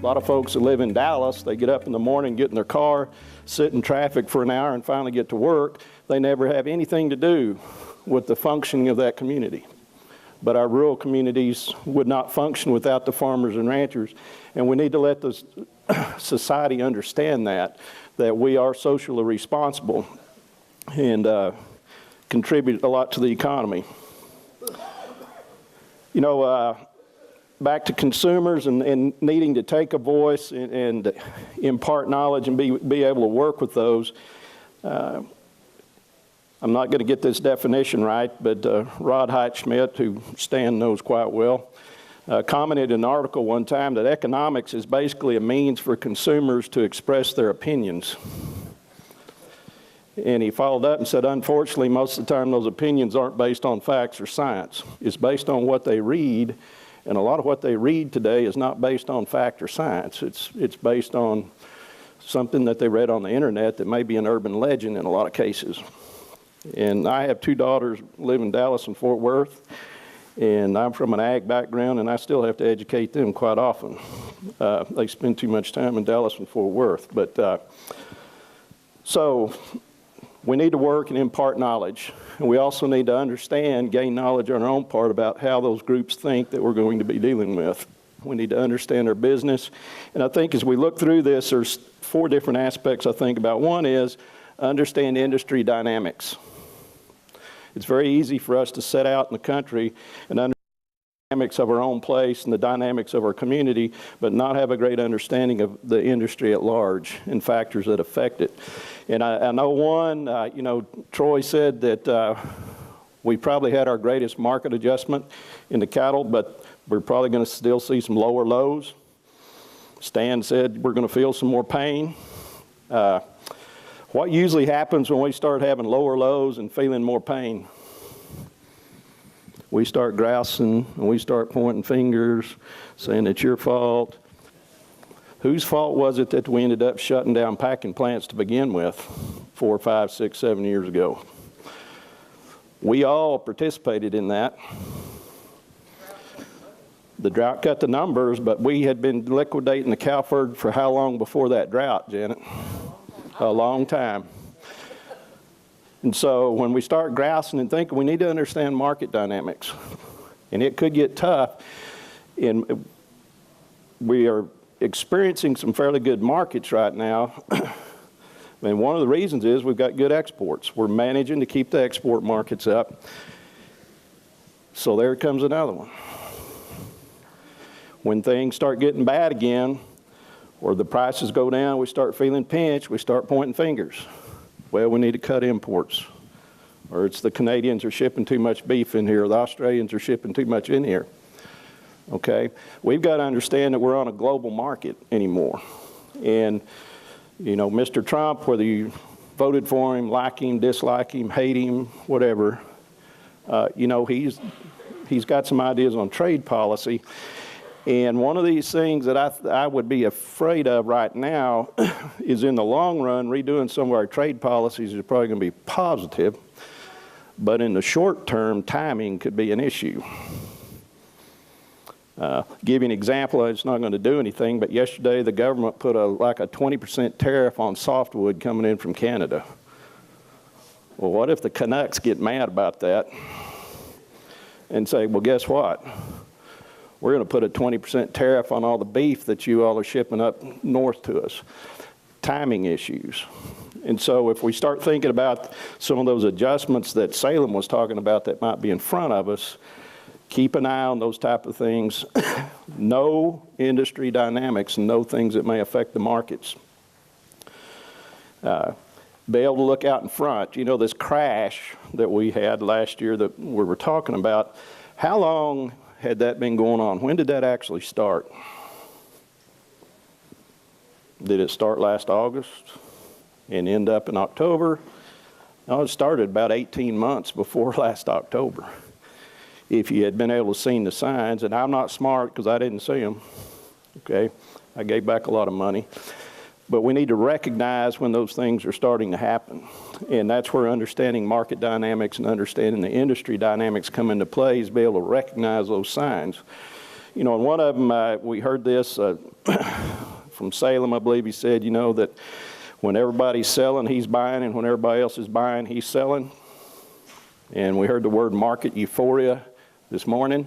A lot of folks that live in Dallas, they get up in the morning, get in their car, sit in traffic for an hour, and finally get to work. They never have anything to do with the functioning of that community. But our rural communities would not function without the farmers and ranchers, and we need to let the society understand that we are socially responsible and contribute a lot to the economy. You know, back to consumers and needing to take a voice and impart knowledge and be able to work with those. I'm not going to get this definition right, but Rod Heitschmidt, who Stan knows quite well, commented in an article one time that economics is basically a means for consumers to express their opinions. And he followed up and said, unfortunately, most of the time those opinions aren't based on facts or science. It's based on what they read, and a lot of what they read today is not based on fact or science. It's based on something that they read on the internet that may be an urban legend in a lot of cases. And I have two daughters live in Dallas and Fort Worth, and I'm from an ag background, and I still have to educate them quite often. They spend too much time in Dallas and Fort Worth. But so we need to work and impart knowledge. And we also need to understand, gain knowledge on our own part about how those groups think that we're going to be dealing with. We need to understand our business. And I think as we look through this, there's 4 different aspects I think about. One is understand industry dynamics. It's very easy for us to set out in the country and understand the dynamics of our own place and the dynamics of our community, but not have a great understanding of the industry at large and factors that affect it. And I know one, you know, Troy said that we probably had our greatest market adjustment in the cattle, but we're probably going to still see some lower lows. Stan said we're going to feel some more pain. What usually happens when we start having lower lows and feeling more pain? We start grousing and we start pointing fingers, saying it's your fault. Whose fault was it that we ended up shutting down packing plants to begin with 4, 5, 6, 7 years ago? We all participated in that. The drought cut the numbers, but we had been liquidating the cow herd for how long before that drought, Janet? A long time. And so when we start grousing and thinking, we need to understand market dynamics. And it could get tough. And we are experiencing some fairly good markets right now. And one of the reasons is we've got good exports. We're managing to keep the export markets up. So there comes another one. When things start getting bad again, or the prices go down, we start feeling pinched, we start pointing fingers. Well, we need to cut imports. Or it's the Canadians are shipping too much beef in here, or the Australians are shipping too much in here. Okay? We've got to understand that we're on a global market anymore. And, you know, Mr. Trump, whether you voted for him, like him, dislike him, hate him, whatever, you know, he's got some ideas on trade policy. And one of these things that I would be afraid of right now is in the long run, redoing some of our trade policies is probably going to be positive. But in the short term, timing could be an issue. Give you an example, it's not going to do anything, but yesterday the government put like a 20% tariff on softwood coming in from Canada. Well, what if the Canucks get mad about that and say, well, guess what? We're going to put a 20% tariff on all the beef that you all are shipping up north to us. Timing issues. And so if we start thinking about some of those adjustments that Salem was talking about that might be in front of us, keep an eye on those type of things. Know industry dynamics and know things that may affect the markets. Be able to look out in front. You know, this crash that we had last year that we were talking about, how long had that been going on? When did that actually start? Did it start last August and end up in October? No, it started about 18 months before last October. If you had been able to see the signs, and I'm not smart because I didn't see them, okay? I gave back a lot of money. But we need to recognize when those things are starting to happen. And that's where understanding market dynamics and understanding the industry dynamics come into play, is be able to recognize those signs. You know, and one of them, we heard this from Salem, I believe he said, you know, that when everybody's selling, he's buying, and when everybody else is buying, he's selling. And we heard the word market euphoria this morning.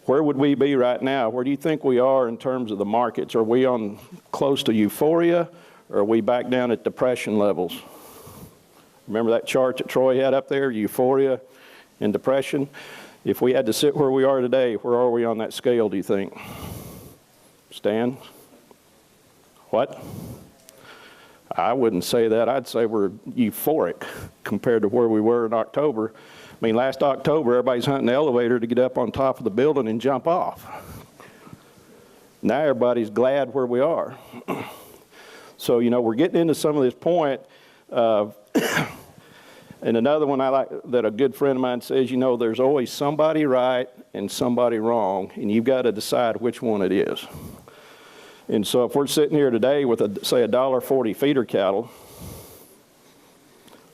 Where would we be right now? Where do you think we are in terms of the markets? Are we on close to euphoria, or are we back down at depression levels? Remember that chart that Troy had up there, euphoria and depression? If we had to sit where we are today, where are we on that scale, do you think? Stan? What? I wouldn't say that. I'd say we're euphoric compared to where we were in October. I mean, last October, everybody's hunting the elevator to get up on top of the building and jump off. Now everybody's glad where we are. So, you know, we're getting into some of this point of, and another one I like that a good friend of mine says, you know, there's always somebody right and somebody wrong, and you've got to decide which one it is. And so if we're sitting here today with, say, $1.40 feeder cattle,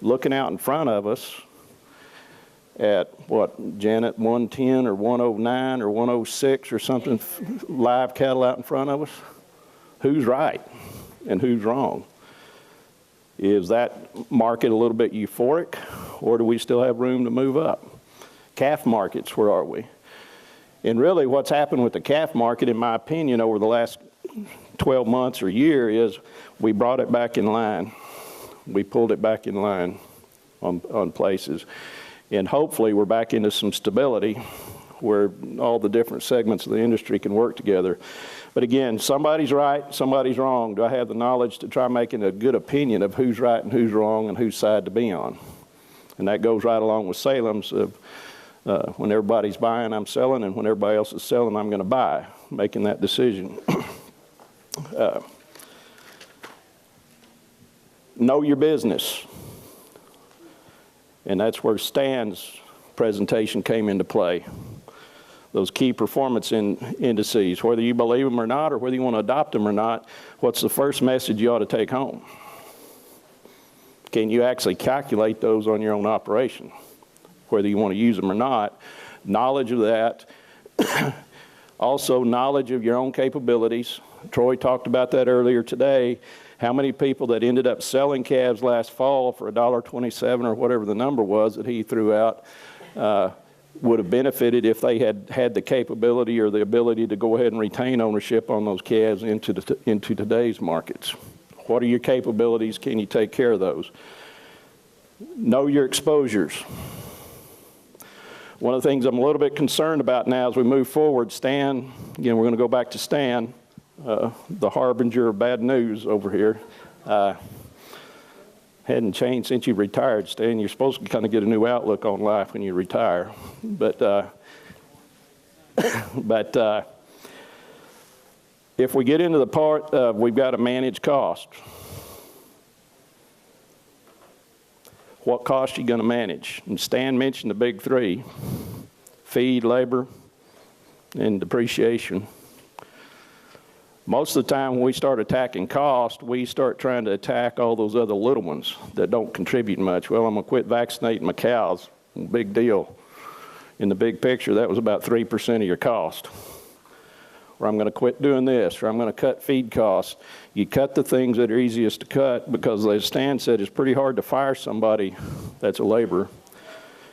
looking out in front of us at, what, Janet, 110 or 109 or 106 or something, live cattle out in front of us, who's right and who's wrong? Is that market a little bit euphoric, or do we still have room to move up? Calf markets, where are we? And really what's happened with the calf market, in my opinion, over the last 12 months or year is we brought it back in line. We pulled it back in line on places. And hopefully we're back into some stability where all the different segments of the industry can work together. But again, somebody's right, somebody's wrong. Do I have the knowledge to try making a good opinion of who's right and who's wrong and whose side to be on? And that goes right along with Salem's of when everybody's buying, I'm selling, and when everybody else is selling, I'm going to buy, making that decision. Know your business. And that's where Stan's presentation came into play. Those key performance indices, whether you believe them or not, or whether you want to adopt them or not, what's the first message you ought to take home? Can you actually calculate those on your own operation, whether you want to use them or not? Knowledge of that. Also, knowledge of your own capabilities. Troy talked about that earlier today. How many people that ended up selling calves last fall for $1.27 or whatever the number was that he threw out would have benefited if they had had the capability or the ability to go ahead and retain ownership on those calves into today's markets. What are your capabilities? Can you take care of those? Know your exposures. One of the things I'm a little bit concerned about now as we move forward, Stan, again, we're going to go back to Stan, the harbinger of bad news over here. Hadn't changed since you retired, Stan. You're supposed to kind of get a new outlook on life when you retire. But if we get into the part of we've got to manage cost, what cost are you going to manage? And Stan mentioned the big three: feed, labor, and depreciation. Most of the time when we start attacking cost, we start trying to attack all those other little ones that don't contribute much. Well, I'm going to quit vaccinating my cows. Big deal. In the big picture, that was about 3% of your cost. Or I'm going to quit doing this, or I'm going to cut feed costs. You cut the things that are easiest to cut because, as Stan said, it's pretty hard to fire somebody that's a laborer.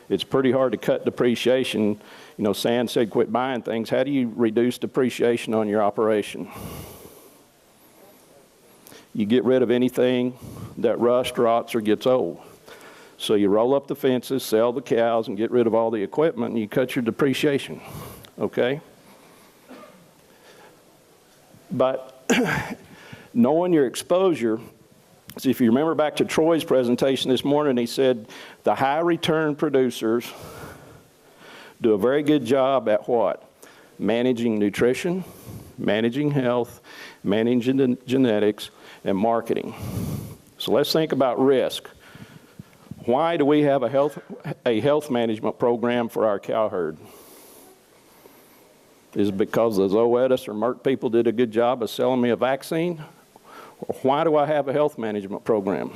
It's pretty hard to cut depreciation. You know, Stan said quit buying things. How do you reduce depreciation on your operation? You get rid of anything that rusts, rots, or gets old. So you roll up the fences, sell the cows, and get rid of all the equipment, and you cut your depreciation, okay? But knowing your exposure, so if you remember back to Troy's presentation this morning, he said the high return producers do a very good job at what? Managing nutrition, managing health, managing genetics, and marketing. So let's think about risk. Why do we have a health management program for our cow herd? Is it because the Zoetis or Merck people did a good job of selling me a vaccine? Or why do I have a health management program?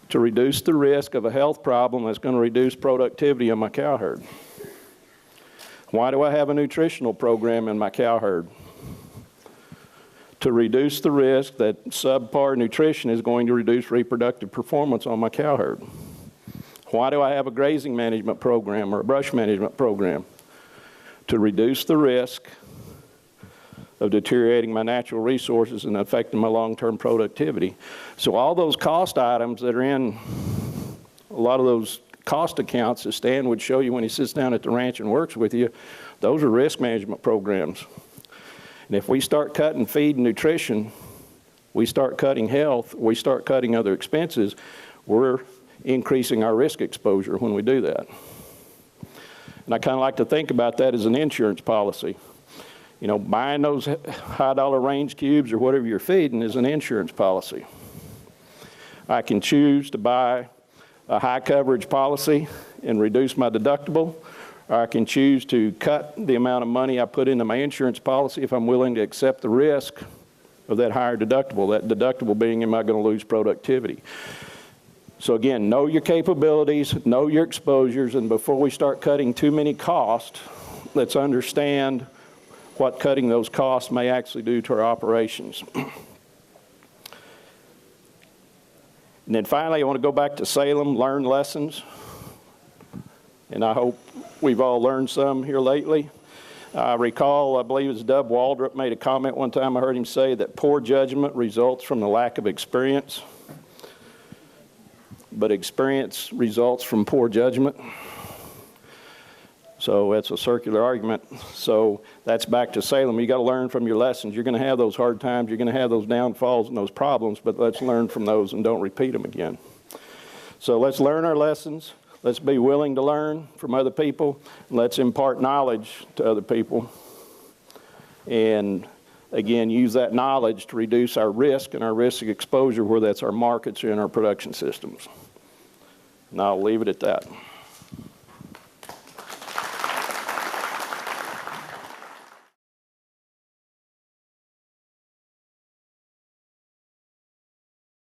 To reduce the risk of a health problem that's going to reduce productivity of my cow herd. Why do I have a nutritional program in my cow herd? To reduce the risk that subpar nutrition is going to reduce reproductive performance on my cow herd. Why do I have a grazing management program or a brush management program? To reduce the risk of deteriorating my natural resources and affecting my long-term productivity. So all those cost items that are in a lot of those cost accounts that Stan would show you when he sits down at the ranch and works with you, those are risk management programs. And if we start cutting feed and nutrition, we start cutting health, we start cutting other expenses, we're increasing our risk exposure when we do that. And I kind of like to think about that as an insurance policy. You know, buying those high dollar range cubes or whatever you're feeding is an insurance policy. I can choose to buy a high coverage policy and reduce my deductible, or I can choose to cut the amount of money I put into my insurance policy if I'm willing to accept the risk of that higher deductible, that deductible being, am I going to lose productivity? So again, know your capabilities, know your exposures, and before we start cutting too many costs, let's understand what cutting those costs may actually do to our operations. And then finally, I want to go back to Salem, learn lessons. And I hope we've all learned some here lately. I recall, I believe it was Dub Waldrop made a comment one time. I heard him say that poor judgment results from the lack of experience, but experience results from poor judgment. So that's a circular argument. So that's back to Salem. You got to learn from your lessons. You're going to have those hard times. You're going to have those downfalls and those problems, but let's learn from those and don't repeat them again. So let's learn our lessons. Let's be willing to learn from other people. Let's impart knowledge to other people. And again, use that knowledge to reduce our risk and our risk exposure, whether that's our markets or in our production systems. And I'll leave it at that.